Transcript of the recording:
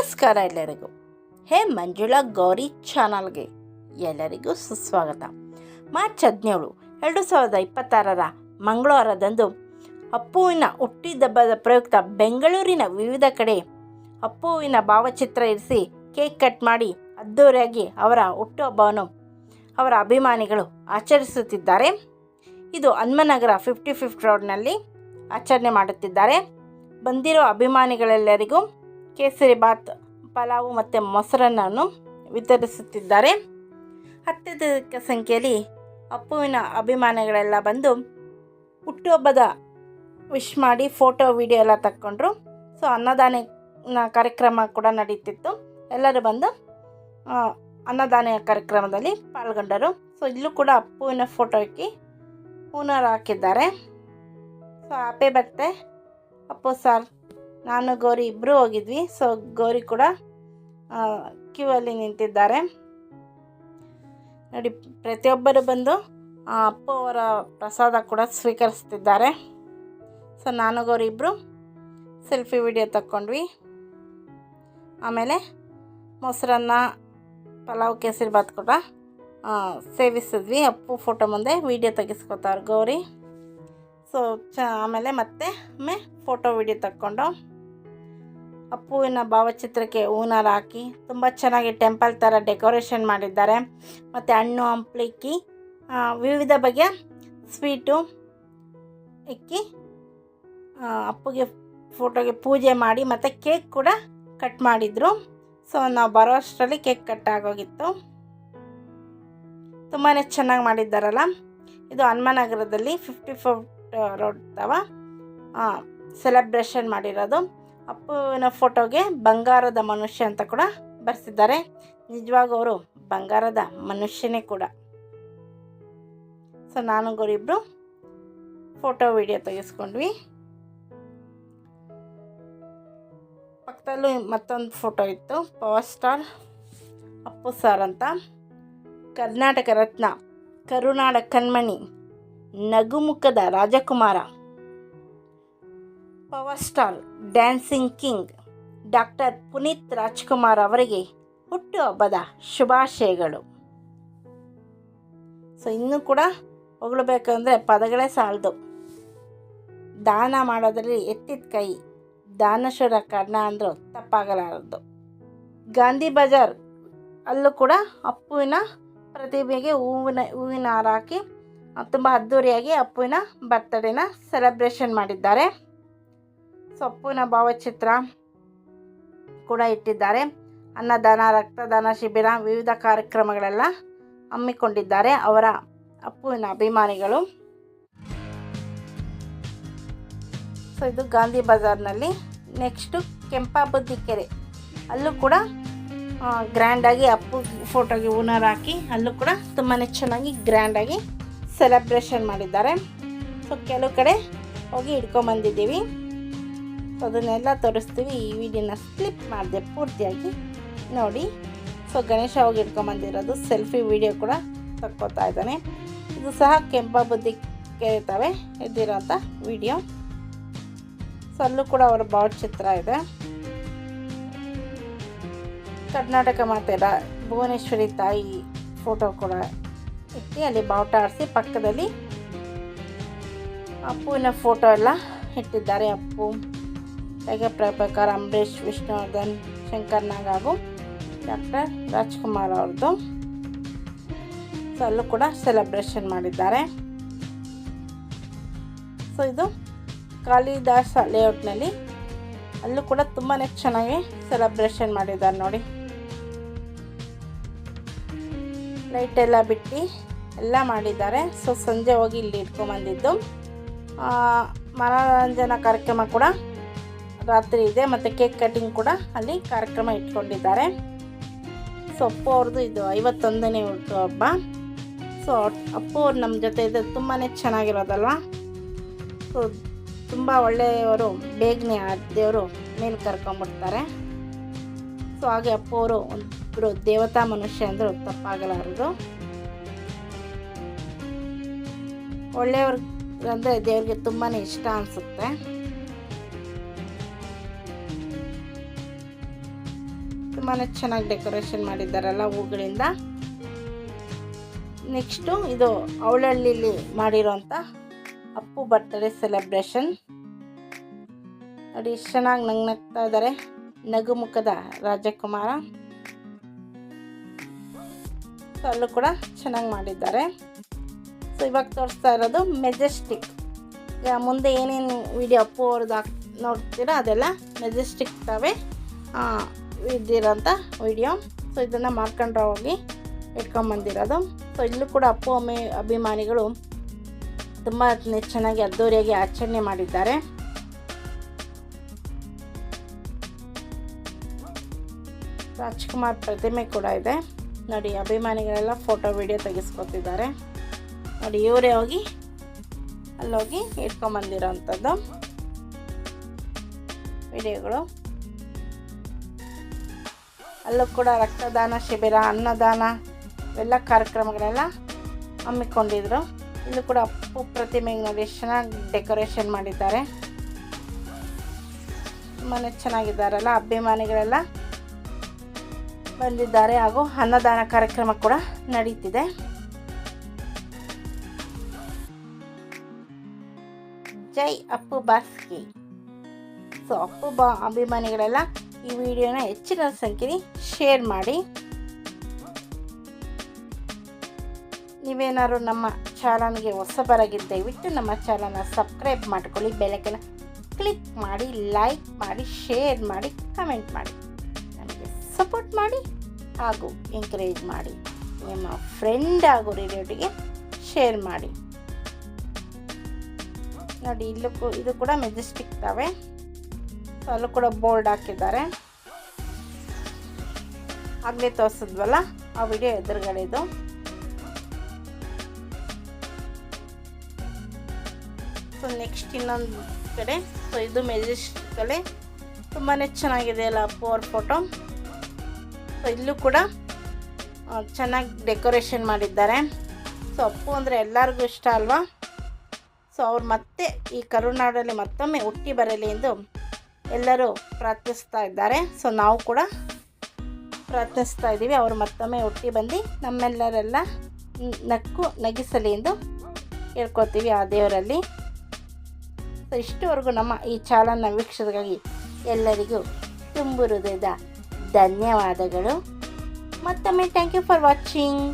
ನಮಸ್ಕಾರ ಎಲ್ಲರಿಗೂ. ಹೇ ಮಂಜುಳಾ ಗೌರಿ ಚಾನಲ್ಗೆ ಎಲ್ಲರಿಗೂ ಸುಸ್ವಾಗತ. ಮಾರ್ಚ್ 17, 2026 ಮಂಗಳವಾರದಂದು ಅಪ್ಪುವಿನ ಹುಟ್ಟಿದಬ್ಬದ ಪ್ರಯುಕ್ತ ಬೆಂಗಳೂರಿನ ವಿವಿಧ ಕಡೆ ಅಪ್ಪುವಿನ ಭಾವಚಿತ್ರ ಇರಿಸಿ ಕೇಕ್ ಕಟ್ ಮಾಡಿ ಅದ್ದೂರಿಯಾಗಿ ಅವರ ಹುಟ್ಟುಹಬ್ಬವನ್ನು ಅವರ ಅಭಿಮಾನಿಗಳು ಆಚರಿಸುತ್ತಿದ್ದಾರೆ. ಇದು ಹನುಮನಗರ 55 ರೋಡ್ನಲ್ಲಿ ಆಚರಣೆ ಮಾಡುತ್ತಿದ್ದಾರೆ. ಬಂದಿರೋ ಅಭಿಮಾನಿಗಳೆಲ್ಲರಿಗೂ ಕೇಸರಿ ಬಾತ್, ಪಲಾವು ಮತ್ತು ಮೊಸರನ್ನು ವಿತರಿಸುತ್ತಿದ್ದಾರೆ. ಅತ್ಯಧಿಕ ಸಂಖ್ಯೆಯಲ್ಲಿ ಅಪ್ಪುವಿನ ಅಭಿಮಾನಿಗಳೆಲ್ಲ ಬಂದು ಹುಟ್ಟುಹಬ್ಬದ ವಿಶ್ ಮಾಡಿ ಫೋಟೋ ವಿಡಿಯೋ ಎಲ್ಲ ತಕ್ಕೊಂಡ್ರು. ಸೊ ಅನ್ನದಾನ ಕಾರ್ಯಕ್ರಮ ಕೂಡ ನಡೀತಿತ್ತು. ಎಲ್ಲರೂ ಬಂದು ಅನ್ನದಾನ ಕಾರ್ಯಕ್ರಮದಲ್ಲಿ ಪಾಲ್ಗೊಂಡರು. ಸೊ ಇಲ್ಲೂ ಕೂಡ ಅಪ್ಪುವಿನ ಫೋಟೋ ಇಕ್ಕಿ ಹೂನಾರ ಹಾಕಿದ್ದಾರೆ. So happy birthday Appu sir. ನಾನು ಗೌರಿ ಇಬ್ಬರು ಹೋಗಿದ್ವಿ. ಸೊ ಗೌರಿ ಕೂಡ ಕ್ಯೂ ಅಲ್ಲಿ ನಿಂತಿದ್ದಾರೆ ನೋಡಿ. ಪ್ರತಿಯೊಬ್ಬರು ಬಂದು ಅಪ್ಪು ಅವರ ಪ್ರಸಾದ ಕೂಡ ಸ್ವೀಕರಿಸ್ತಿದ್ದಾರೆ. ಸೊ ನಾನು ಗೌರಿ ಇಬ್ಬರು ಸೆಲ್ಫಿ ವಿಡಿಯೋ ತಕ್ಕೊಂಡ್ವಿ. ಆಮೇಲೆ ಮೊಸರನ್ನ, ಪಲಾವ್, ಕೇಸರಿ ಬಾತ್ ಕೂಡ ಸೇವಿಸಿದ್ವಿ. ಅಪ್ಪು ಫೋಟೋ ಮುಂದೆ ವಿಡಿಯೋ ತೆಗೆಸ್ಕೊತಾರೆ ಗೌರಿ. ಸೊ ಆಮೇಲೆ ಮತ್ತೆ ಫೋಟೋ ವಿಡಿಯೋ ತಕ್ಕೊಂಡು ಅಪ್ಪುವಿನ ಭಾವಚಿತ್ರಕ್ಕೆ ಹೂನಾರ ಹಾಕಿ ತುಂಬ ಚೆನ್ನಾಗಿ ಟೆಂಪಲ್ ಥರ ಡೆಕೋರೇಷನ್ ಮಾಡಿದ್ದಾರೆ. ಮತ್ತು ಹಣ್ಣು ಹಂಪ್ಲಿಕ್ಕಿ ವಿವಿಧ ಬಗೆಯ ಸ್ವೀಟು ಇಕ್ಕಿ ಅಪ್ಪುಗೆ ಫೋಟೋಗೆ ಪೂಜೆ ಮಾಡಿ ಮತ್ತು ಕೇಕ್ ಕೂಡ ಕಟ್ ಮಾಡಿದರು. ಸೊ ನಾವು ಬರೋ ಅಷ್ಟರಲ್ಲಿ ಕೇಕ್ ಕಟ್ ಆಗೋಗಿತ್ತು. ತುಂಬಾ ಚೆನ್ನಾಗಿ ಮಾಡಿದ್ದಾರಲ್ಲ. ಇದು ಹನುಮನಗರದಲ್ಲಿ 54 ರೋಡ್ ತವ ಸೆಲೆಬ್ರೇಷನ್ ಮಾಡಿರೋದು. ಅಪ್ಪುವಿನ ಫೋಟೋಗೆ ಬಂಗಾರದ ಮನುಷ್ಯ ಅಂತ ಕೂಡ ಬರೆಸಿದ್ದಾರೆ. ನಿಜವಾಗೂ ಅವರು ಬಂಗಾರದ ಮನುಷ್ಯನೇ ಕೂಡ. ಸೊ ನಾನು ಗೌರಿಬ್ರು ಫೋಟೋ ವಿಡಿಯೋ ತೆಗೆಸ್ಕೊಂಡ್ವಿ. ಪಕ್ಕದಲ್ಲೂ ಮತ್ತೊಂದು ಫೋಟೋ ಇತ್ತು. ಪವರ್ ಸ್ಟಾರ್ ಅಪ್ಪು ಸರ್ ಅಂತ, ಕರ್ನಾಟಕ ರತ್ನ, ಕರುನಾಡ ಕಣ್ಮಣಿ, ನಗುಮುಖದ ರಾಜಕುಮಾರ, power star, dancing king doctor Puneeth Rajkumar ಅವರಿಗೆ ಹುಟ್ಟುಹಬ್ಬದ ಶುಭಾಶಯಗಳು. ಸೊ ಇನ್ನೂ ಕೂಡ ಹೊಗಳಬೇಕಂದ್ರೆ ಪದಗಳೇ ಸಾಲದು. ದಾನ ಮಾಡೋದ್ರಲ್ಲಿ ಎತ್ತಿದ ಕೈ, ದಾನಶೂರ ಕರ್ಣ ಅಂದರೂ ತಪ್ಪಾಗಲಾರದು. ಗಾಂಧಿ ಬಜಾರ್ ಅಲ್ಲೂ ಕೂಡ ಅಪ್ಪುವಿನ ಪ್ರತಿಭೆಗೆ ಹೂವಿನ ಹಾರ ಹಾಕಿ ತುಂಬ ಅದ್ಧೂರಿಯಾಗಿ ಅಪ್ಪುವಿನ ಬರ್ತ್ಡೇನ ಸೆಲೆಬ್ರೇಷನ್ ಮಾಡಿದ್ದಾರೆ. ಸೊ ಅಪ್ಪುವಿನ ಭಾವಚಿತ್ರ ಕೂಡ ಇಟ್ಟಿದ್ದಾರೆ. ಅನ್ನದಾನ, ರಕ್ತದಾನ ಶಿಬಿರ, ವಿವಿಧ ಕಾರ್ಯಕ್ರಮಗಳೆಲ್ಲ ಹಮ್ಮಿಕೊಂಡಿದ್ದಾರೆ ಅವರ ಅಪ್ಪುವಿನ ಅಭಿಮಾನಿಗಳು. ಸೊ ಇದು ಗಾಂಧಿ ಬಜಾರ್ನಲ್ಲಿ. ನೆಕ್ಸ್ಟು ಕೆಂಪಾಬುದ್ದಿ ಕೆರೆ, ಅಲ್ಲೂ ಕೂಡ ಗ್ರ್ಯಾಂಡಾಗಿ ಅಪ್ಪು ಫೋಟೋಗೆ ಹೂನಾರ ಹಾಕಿ ಅಲ್ಲೂ ಕೂಡ ತುಂಬಾ ಚೆನ್ನಾಗಿ ಗ್ರ್ಯಾಂಡಾಗಿ ಸೆಲೆಬ್ರೇಷನ್ ಮಾಡಿದ್ದಾರೆ. ಸೊ ಕೆಲವು ಕಡೆ ಹೋಗಿ ಹಿಡ್ಕೊಂಬಂದಿದ್ದೀವಿ. ಸೊ ಅದನ್ನೆಲ್ಲ ತೋರಿಸ್ತೀವಿ. ಈ ವಿಡಿಯೋನ ಸ್ಲಿಪ್ ಮಾಡಿದೆ ಪೂರ್ತಿಯಾಗಿ ನೋಡಿ. ಸೊ ಗಣೇಶ ಹೋಗಿ ಹಿಡ್ಕೊಂಬಂದಿರೋದು ಸೆಲ್ಫಿ ವಿಡಿಯೋ ಕೂಡ ತಕ್ಕೋತಾ ಇದ್ದಾನೆ. ಇದು ಸಹ ಕೆಂಪಾಬುದ್ದಿ ಕೆರೆತವೆ ಇದ್ದಿರೋಂಥ ವಿಡಿಯೋ. ಸೊ ಅಲ್ಲೂ ಕೂಡ ಅವರ ಭಾವಚಿತ್ರ ಇದೆ. ಕರ್ನಾಟಕ ಮಾತೆ ಭುವನೇಶ್ವರಿ ತಾಯಿ ಫೋಟೋ ಕೂಡ ಇಟ್ಟು ಅಲ್ಲಿ ಬಾವುಟ ಆಡಿಸಿ ಪಕ್ಕದಲ್ಲಿ ಅಪ್ಪುವಿನ ಫೋಟೋ ಎಲ್ಲ ಇಟ್ಟಿದ್ದಾರೆ. ಅಪ್ಪು, ಪ್ರಭಾಕರ್, ಅಂಬರೀಷ್, ವಿಷ್ಣುವರ್ಧನ್, ಶಂಕರ್ ನಾಗ್ ಹಾಗೂ ಡಾಕ್ಟರ್ ರಾಜ್ಕುಮಾರ್ ಅವ್ರದ್ದು. ಸೊ ಅಲ್ಲೂ ಕೂಡ ಸೆಲೆಬ್ರೇಷನ್ ಮಾಡಿದ್ದಾರೆ. ಸೊ ಇದು ಕಾಳಿದಾಸ ಲೇಔಟ್ನಲ್ಲಿ, ಅಲ್ಲೂ ಕೂಡ ತುಂಬಾ ಚೆನ್ನಾಗಿ ಸೆಲೆಬ್ರೇಷನ್ ಮಾಡಿದ್ದಾರೆ ನೋಡಿ. ಲೈಟ್ ಎಲ್ಲ ಬಿಟ್ಟು ಎಲ್ಲ ಮಾಡಿದ್ದಾರೆ. ಸೊ ಸಂಜೆ ಹೋಗಿ ಇಲ್ಲಿ ಇಟ್ಕೊಂಬಂದಿದ್ದು. ಮನೋರಂಜನಾ ಕಾರ್ಯಕ್ರಮ ಕೂಡ ರಾತ್ರಿ ಇದೆ ಮತ್ತು ಕೇಕ್ ಕಟಿಂಗ್ ಕೂಡ ಅಲ್ಲಿ ಕಾರ್ಯಕ್ರಮ ಇಟ್ಕೊಂಡಿದ್ದಾರೆ. ಸೊ ಅಪ್ಪು ಅವ್ರದ್ದು ಇದು 51ನೇ ಹುಟ್ಟುಹಬ್ಬ. ಸೊ ಅಪ್ಪು ಅವ್ರು ನಮ್ಮ ಜೊತೆ ಇದೆ ತುಂಬಾ ಚೆನ್ನಾಗಿರೋದಲ್ವ. ಸೊ ತುಂಬ ಒಳ್ಳೆಯವರು, ಬೇಗನೆ ದೇವರು ಮೇಲೆ ಕರ್ಕೊಂಬಿಡ್ತಾರೆ. ಸೊ ಹಾಗೆ ಅಪ್ಪು ಅವರು ಒಬ್ಬರು ದೇವತಾ ಮನುಷ್ಯ ಅಂದರೂ ತಪ್ಪಾಗಲಾರದು. ಒಳ್ಳೆಯವ್ರು ಅಂದರೆ ದೇವ್ರಿಗೆ ತುಂಬಾ ಇಷ್ಟ ಅನಿಸುತ್ತೆ. ತುಂಬಾ ಚೆನ್ನಾಗಿ ಡೆಕೋರೇಷನ್ ಮಾಡಿದ್ದಾರಲ್ಲ ಹೂಗಳಿಂದ. ನೆಕ್ಸ್ಟು ಇದು ಅವಳಹಳ್ಳಿಲಿ ಮಾಡಿರೋಂಥ ಅಪ್ಪು ಬರ್ತ್ಡೇ ಸೆಲೆಬ್ರೇಷನ್ ನೋಡಿ, ಎಷ್ಟು ಚೆನ್ನಾಗಿ ನಗ್ತಾ ಇದ್ದಾರೆ, ನಗುಮುಖದ ರಾಜಕುಮಾರ. ಸೊ ಅಲ್ಲೂ ಕೂಡ ಚೆನ್ನಾಗಿ ಮಾಡಿದ್ದಾರೆ. ಸೊ ಇವಾಗ ತೋರಿಸ್ತಾ ಇರೋದು ಮೆಜೆಸ್ಟಿಕ್. ಈಗ ಮುಂದೆ ಏನೇನು ವಿಡಿಯೋ ಅಪ್ಪು ಅವ್ರದ್ದು ನೋಡ್ತೀರಾ ಅದೆಲ್ಲ ಮೆಜೆಸ್ಟಿಕ್ ತಾವೇ ಇದ್ದಿರೋಂಥ ವಿಡಿಯೋ. ಸೊ ಇದನ್ನು ಮಾರ್ಕಂಡ್ರೆ ಹೋಗಿ ಇಟ್ಕೊಂಬಂದಿರೋದು. ಸೊ ಇಲ್ಲೂ ಕೂಡ ಅಪ್ಪು ಅಭಿಮಾನಿಗಳು ತುಂಬ ಚೆನ್ನಾಗಿ ಅದ್ದೂರಿಯಾಗಿ ಆಚರಣೆ ಮಾಡಿದ್ದಾರೆ. ರಾಜ್ಕುಮಾರ್ ಪ್ರತಿಮೆ ಕೂಡ ಇದೆ ನೋಡಿ. ಅಭಿಮಾನಿಗಳೆಲ್ಲ ಫೋಟೋ ವಿಡಿಯೋ ತೆಗೆಸ್ಕೊತಿದ್ದಾರೆ ನೋಡಿ. ಇವರೇ ಹೋಗಿ ಅಲ್ಲೋಗಿ ಇಟ್ಕೊಂಬಂದಿರೋಂಥದ್ದು ವಿಡಿಯೋಗಳು. ಅಲ್ಲೂ ಕೂಡ ರಕ್ತದಾನ ಶಿಬಿರ, ಅನ್ನದಾನ ಇವೆಲ್ಲ ಕಾರ್ಯಕ್ರಮಗಳೆಲ್ಲ ಹಮ್ಮಿಕೊಂಡಿದ್ರು. ಇಲ್ಲೂ ಕೂಡ ಅಪ್ಪು ಪ್ರತಿಮೆಗೆ ನೋಡಿ ಎಷ್ಟು ಚೆನ್ನಾಗಿ ಡೆಕೋರೇಷನ್ ಮಾಡಿದ್ದಾರೆ. ತುಂಬಾ ಚೆನ್ನಾಗಿದ್ದಾರಲ್ಲ, ಅಭಿಮಾನಿಗಳೆಲ್ಲ ಬಂದಿದ್ದಾರೆ. ಹಾಗೂ ಅನ್ನದಾನ ಕಾರ್ಯಕ್ರಮ ಕೂಡ ನಡೀತಿದೆ. ಜೈ ಅಪ್ಪು ಬಾಸ್ಕಿ. ಸೊ ಅಪ್ಪು ಅಭಿಮಾನಿಗಳೆಲ್ಲ ಈ ವಿಡಿಯೋನ ಹೆಚ್ಚಿನ ಸಂಖ್ಯೆಯಲ್ಲಿ ಶೇರ್ ಮಾಡಿ. ನೀವೇನಾದ್ರು ನಮ್ಮ ಚಾನಲ್ಗೆ ಹೊಸಬರಾಗಿದ್ದ ದಯವಿಟ್ಟು ನಮ್ಮ ಚಾನಲ್ನ ಸಬ್ಸ್ಕ್ರೈಬ್ ಮಾಡ್ಕೊಳ್ಳಿ, ಬೆಲ್ ಕ್ಲಿಕ್ ಮಾಡಿ, ಲೈಕ್ ಮಾಡಿ, ಶೇರ್ ಮಾಡಿ, ಕಮೆಂಟ್ ಮಾಡಿ, ನಮಗೆ ಸಪೋರ್ಟ್ ಮಾಡಿ ಹಾಗೂ ಎಂಕರೇಜ್ ಮಾಡಿ. ನಿಮ್ಮ ಫ್ರೆಂಡ್ ಹಾಗೂ ರಿಲೇಟಿವ್ಗೆ ಶೇರ್ ಮಾಡಿ ನೋಡಿ. ಇದು ಕೂಡ ಮೆಜೆಸ್ಟಿಕ್ ತಾವೆ. ಸೊ ಅಲ್ಲೂ ಕೂಡ ಬೋರ್ಡ್ ಹಾಕಿದ್ದಾರೆ. ಆಗಲೇ ತೋರಿಸಿದ್ವಲ್ಲ ಆ ವಿಡಿಯೋ ಎದುರುಗಡೆ ಇದು. ಸೊ ನೆಕ್ಸ್ಟ್ ಇನ್ನೊಂದು ಕಡೆ. ಸೊ ಇದು ಮೆಜೆಸ್ಟಿಕಲ್ಲೇ ತುಂಬಾ ಚೆನ್ನಾಗಿದೆ ಅಲ್ಲ ಅಪ್ಪು ಅವ್ರ ಫೋಟೋ. ಸೊ ಇಲ್ಲೂ ಕೂಡ ಚೆನ್ನಾಗಿ ಡೆಕೋರೇಷನ್ ಮಾಡಿದ್ದಾರೆ. ಸೊ ಅಪ್ಪು ಅಂದರೆ ಎಲ್ಲರಿಗೂ ಇಷ್ಟ ಅಲ್ವಾ. ಸೊ ಅವ್ರು ಮತ್ತೆ ಈ ಕರುನಾಡಲ್ಲಿ ಮತ್ತೊಮ್ಮೆ ಹುಟ್ಟಿ ಬರಲಿ ಎಂದು ಎಲ್ಲರೂ ಪ್ರಾರ್ಥಿಸ್ತಾ ಇದ್ದಾರೆ. ಸೊ ನಾವು ಕೂಡ ಪ್ರಾರ್ಥಿಸ್ತಾ ಇದ್ದೀವಿ, ಅವರು ಮತ್ತೊಮ್ಮೆ ಹುಟ್ಟಿ ಬಂದು ನಮ್ಮೆಲ್ಲರೆಲ್ಲ ನಗಿಸಲಿ ಎಂದು ಹೇಳ್ಕೊತೀವಿ ಆ ದೇವರಲ್ಲಿ. ಸೊ ಇಷ್ಟವರೆಗೂ ನಮ್ಮ ಈ ಚಾನಲ್ನ ವೀಕ್ಷಣೆಗಾಗಿ ಎಲ್ಲರಿಗೂ ತುಂಬು ಹೃದಯದ ಧನ್ಯವಾದಗಳು. ಮತ್ತೊಮ್ಮೆ ಥ್ಯಾಂಕ್ ಯು ಫಾರ್ ವಾಚಿಂಗ್.